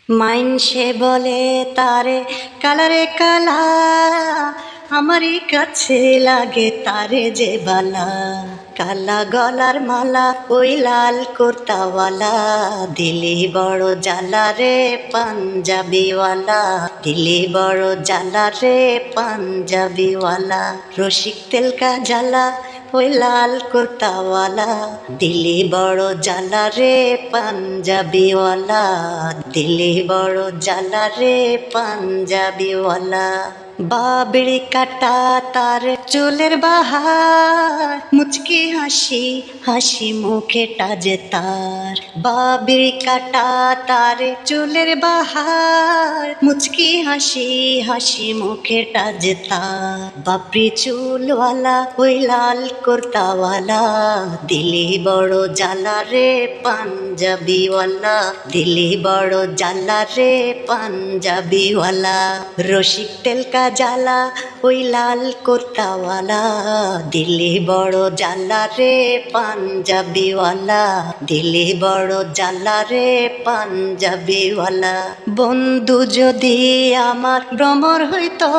মাইনষে বলে তারে কালারে কালা, আমারই কাছে লাগে তারে যে বালা। কালা গলার মালা ওই লাল কুর্তাওয়ালা, দিলি বড় জ্বালা রে পাঞ্জাবিওয়ালা, দিলি বড় জ্বালা রে পাঞ্জাবিওয়ালা। রসিক তেলকা জ্বালা ওই লাল কুর্তাওয়ালা, দিলি বড় জ্বালা রে পাঞ্জাবিওয়ালা, দিলি বড় জ্বালা রে পাঞ্জাবিওয়ালা। বাবড়ি কাটা তার চুলের বাহার, মুচকি হাসি হাসি মুখেটা যে তার। বাবড়ি কাটা তার চুলের বাহার, মুচকি হাসি হাসি মুখেটা যে তার। বাপরি চুলওয়ালা ওই লাল কুর্তাওয়ালা, দিলি বড় জ্বালা রে পাঞ্জাবিওয়ালা, দিলি বড় জ্বালা রে পাঞ্জাবিওয়ালা। রসিক তেলকা জ্বালা ওই লাল কুর্তাওয়ালা, দিলি বড় জ্বালা রে পাঞ্জাবিওয়ালা, দিলি বড় জ্বালা রে পাঞ্জাবিওয়ালা। বন্ধু যদি আমার ভ্রমর হইতো,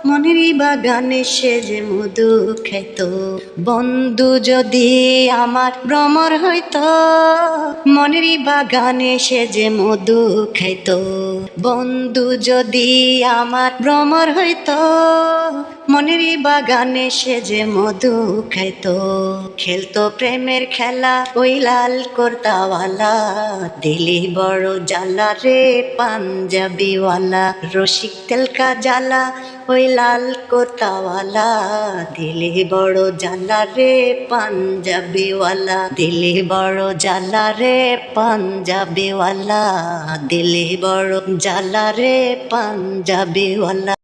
মনেরই বাগানে সে যে মধু খেত। বন্ধু যদি আমার ভ্রমর হইতো, মনেরই বাগানে সে যে মধু খেত। বন্ধু যদি আমার ভ্রমর হইতো, মনেরই বাগানে সে যে মধু খাইত। খেলতো প্রেমের খেলা ওই লাল কুর্তাওয়ালা, দিলি বড় জ্বালা রে পাঞ্জাবিওয়ালা। রসিক তেলকা জ্বালা ওই লাল কুর্তাওয়ালা, দিলি বড় জ্বালা রে পাঞ্জাবিওয়ালা, দিলি বড় জ্বালা রে পাঞ্জাবিওয়ালা, দিলি বড় জ্বালা রে পাঞ্জাবিওয়ালা।